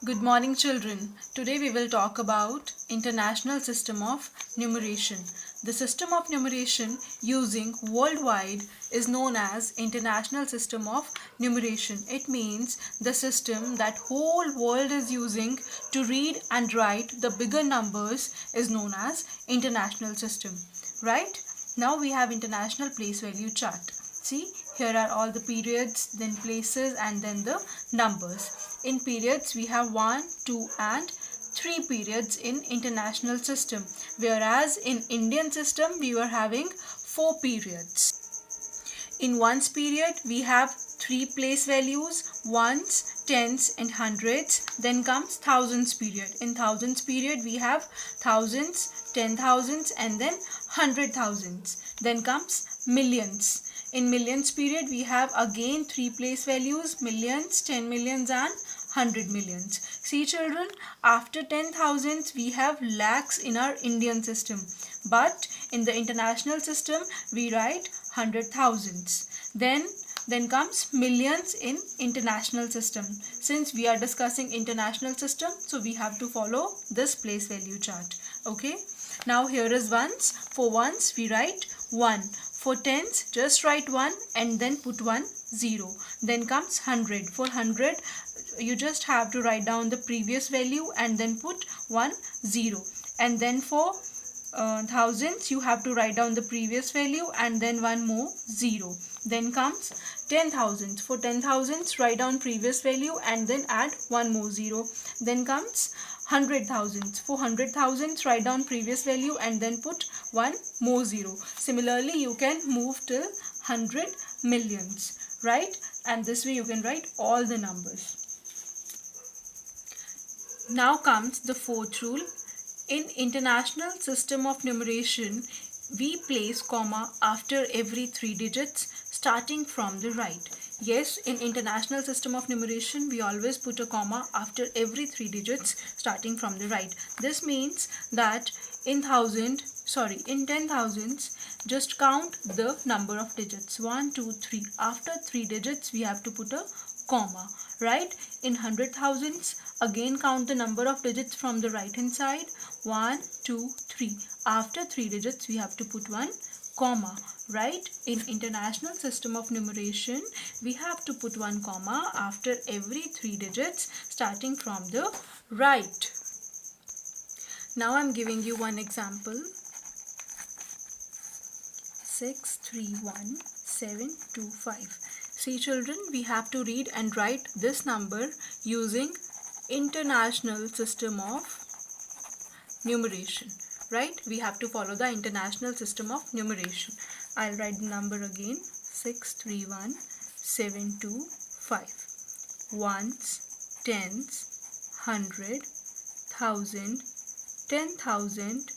Good morning, children. Today we will talk about International System of Numeration. The system of numeration using worldwide is known as International System of Numeration. It means the system that whole world is using to read and write the bigger numbers is known as International System. Right? Now we have International Place Value Chart. See, here are all the periods, then places, and then the numbers. In periods, we have 1, 2, and 3 periods in international system, whereas in Indian system we were having 4 periods. In ones period, we have 3 place values, ones, tens, and hundreds. Then comes thousands period. In thousands period, we have thousands, 10,000s, and then 100,000s. Then comes millions. In millions period, we have again 3 place values, millions, 10 millions, and 100 millions. See children, after 10,000s we have lakhs in our Indian system, but in the international system we write 100,000s. Then comes millions in international system. Since we are discussing international system, so we have to follow this place value chart. Okay, now here is ones. For ones we write 1. For tens, just write 1 and then put 1 0. Then comes 100. For 100, you just have to write down the previous value and then put 1 0. And then for thousands, you have to write down the previous value and then one more 0. Then comes 10,000. For 10,000s, write down previous value and then add one more 0. Then comes 100,000. For 100,000s, write down previous value and then put one more 0. Similarly, you can move till 100 millions, right? And this way you can write all the numbers. Now comes the fourth rule. In international system of numeration, we place comma after every 3 digits starting from the right. Yes, in international system of numeration, we always put a comma after every 3 digits starting from the right. This means that in 10,000s, just count the number of digits. 1, 2, 3. After 3 digits, we have to put a comma, right? In 100,000s, again count the number of digits from the right hand side. 1, 2, 3. After 3 digits, we have to put one comma, right? In international system of numeration, we have to put one comma after every 3 digits starting from the right. Now I'm giving you one example. 631725. See children, we have to read and write this number using international system of numeration, right? We have to follow the international system of numeration. I'll write the number again. 631725. Ones, tens, 100, 1,000, 10,000,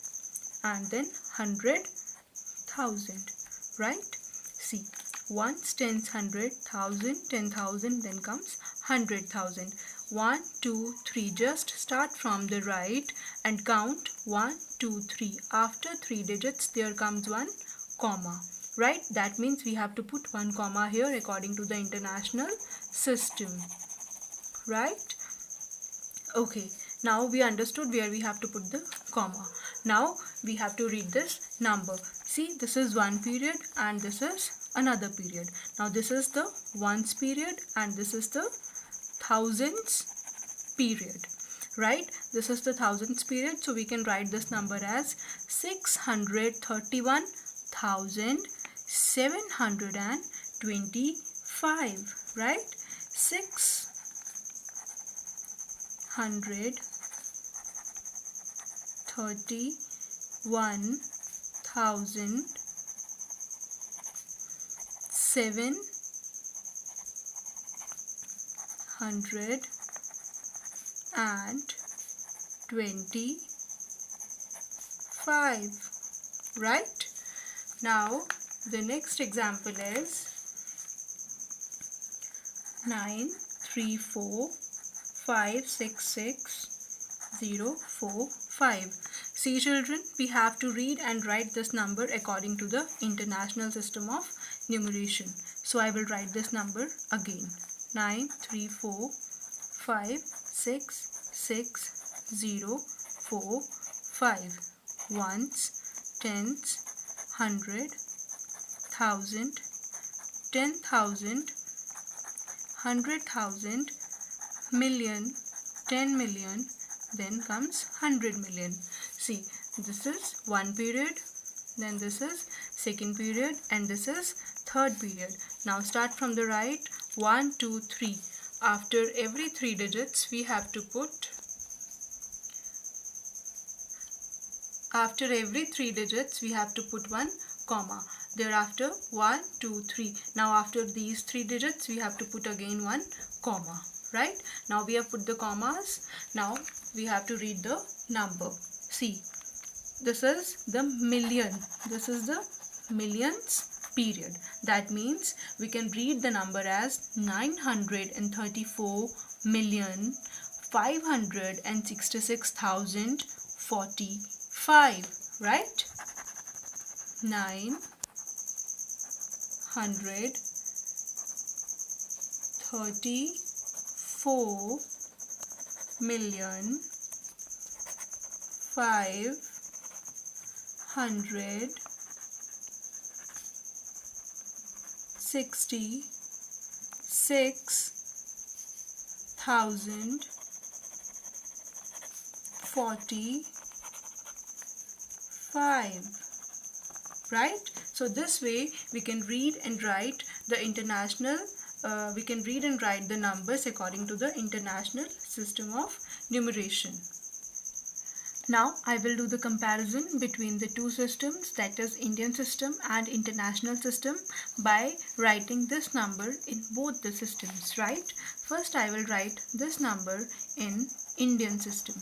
and then 100,000, right? See, ones, tens, 100, 1,000, 10,000, then comes 100,000. 1, 2, 3. Just start from the right and count 1, 2, 3. After 3 digits, there comes one comma, right? That means we have to put one comma here according to the international system, right? Okay, now we understood where we have to put the comma. Now we have to read this number. See, this is one period and this is another period. Now this is the ones period and this is the thousands period, right? This is the thousands period, so we can write this number as 631,725, right? 631,725, right? Now the next example is 934566045. See children, we have to read and write this number according to the international system of numeration. So I will write this number again. 93456 6,045. Ones, tens, hundred, thousand, 10,000, 100,000, million, 10 million, then comes 100 million. See, this is one period, then this is second period, and this is third period. Now start from the right. 1, 2, 3. After every 3 digits we have to put one comma. Thereafter 1, 2, 3. Now after these 3 digits we have to put again one comma. Right? Now we have put the commas. Now we have to read the number. See, this is the million. This is the millions period. That means we can read the number as 934,566,045. Right? 934,566,045. Right? So this way we can read and write the numbers according to the international system of numeration. Now I will do the comparison between the two systems, that is Indian system and international system, by writing this number in both the systems. Right? First I will write this number in Indian system.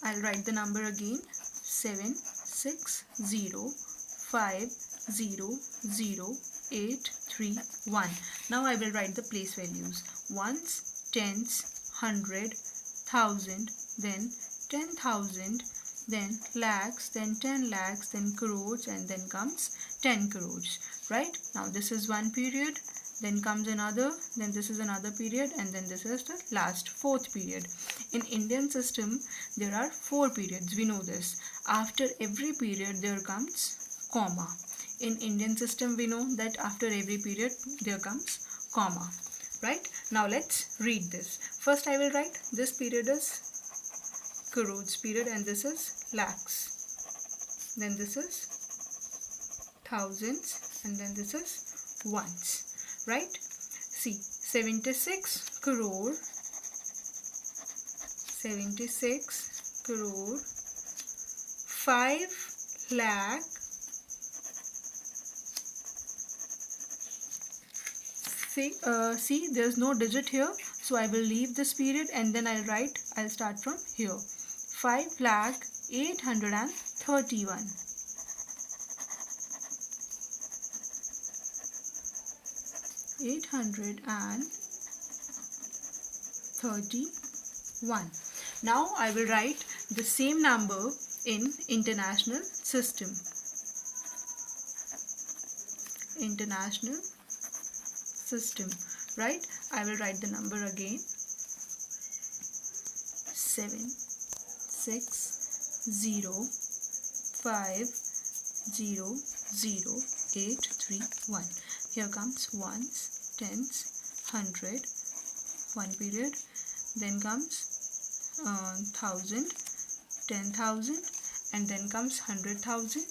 I'll write the number again, 760500831. Now I will write the place values. Ones, tens, 100, 1000, then 10,000, then lakhs, then 10 lakhs, then crores, and then comes 10 crores. Right? Now this is one period, then comes another, then this is another period, and then this is the last fourth period. In Indian system there are 4 periods, we know this. After every period there comes comma. In Indian system we know that after every period there comes comma. Right? Now let's read this. First I will write this period is crores period, and this is lakhs, then this is thousands, and then this is ones. Right? See, 76 crore 5 lakh 6, see, there's no digit here, so I will leave this period and then I'll start from here. 5 lakh 831. 831. Now I will write the same number in international system. International system. Right? I will write the number again. 760500831. Here comes ones, tens, 100, one period, then comes 1000, 10,000, and then comes 100,000,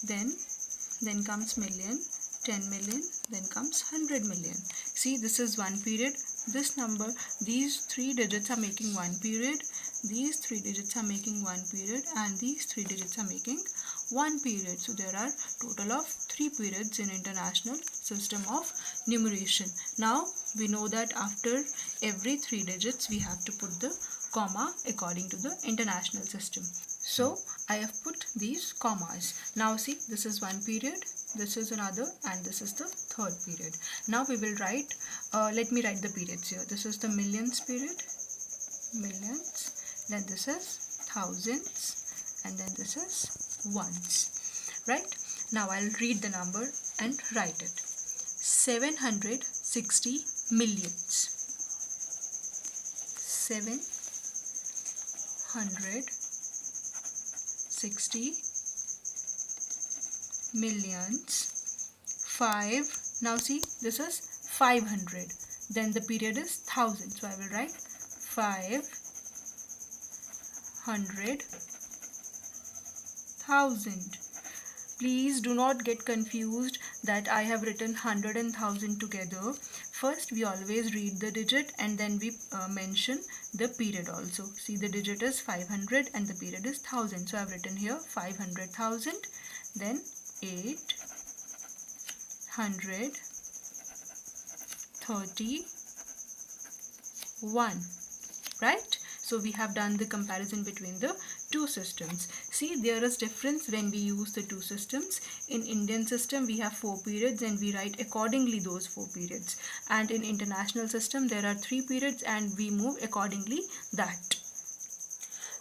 then comes million, 10 million, then comes 100 million. See, this is one period. This number, these 3 digits are making one period, these 3 digits are making one period, and these 3 digits are making one period. So there are total of 3 periods in international system of numeration. Now we know that after every 3 digits we have to put the comma according to the international system. So I have put these commas. Now see, this is one period, this is another, and this is the third period. Now we will write, let me write the periods here. This is the millions period, millions, then this is thousands, and then this is ones. Right? Now I'll read the number and write it. 760 millions. 760 millions 5. Now see, this is 500. Then the period is 1000. So I will write 500,000. Please do not get confused that I have written 100 and 1000 together. First we always read the digit and then we mention the period also. See, the digit is 500 and the period is 1000. So I have written here 500,000, then 831. Right? So we have done the comparison between the two systems. See, there is difference when we use the two systems. In Indian system we have 4 periods and we write accordingly those 4 periods. And in international system there are 3 periods and we move accordingly that.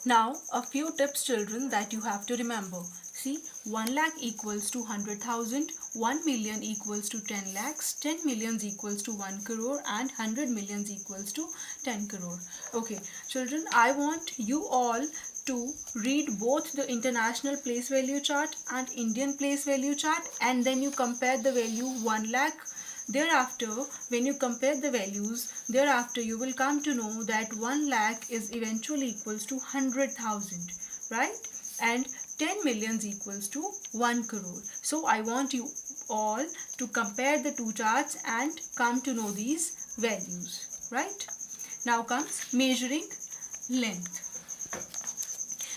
Now a few tips, children, that you have to remember. See, 1 lakh equals to 100,000, 1 million equals to 10 lakhs, 10 millions equals to 1 crore and 100 millions equals to 10 crore. Okay, children, I want you all to read both the international place value chart and Indian place value chart, and then you compare the value 1 lakh. Thereafter, when you compare the values, thereafter you will come to know that 1 lakh is eventually equals to 100,000, right? And 10 millions equals to 1 crore. So I want you all to compare the two charts and come to know these values, right? Now comes measuring length.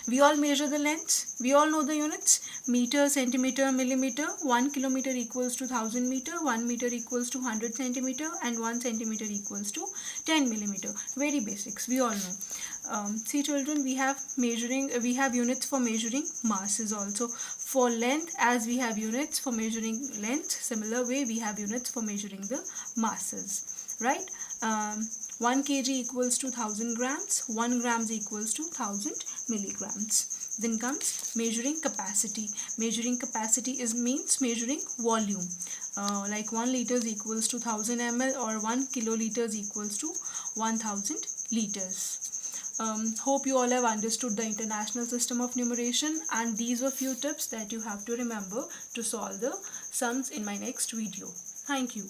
We all measure the lengths. We all know the units. Meter, centimeter, millimeter. 1 kilometer equals to 1000 meter. 1 meter equals to 100 centimeter. And 1 centimeter equals to 10 millimeter. Very basics. We all know. See, children, we have units for measuring masses also. For length, as we have units for measuring length, similar way we have units for measuring the masses, right? 1 kg equals to 1000 grams, 1 grams equals to 1000 milligrams. Then comes measuring capacity. Measuring capacity means measuring volume. Like 1 liters equals to 1000 ml or 1 kiloliters equals to 1000 liters. Hope you all have understood the international system of numeration, and these were few tips that you have to remember to solve the sums in my next video. Thank you.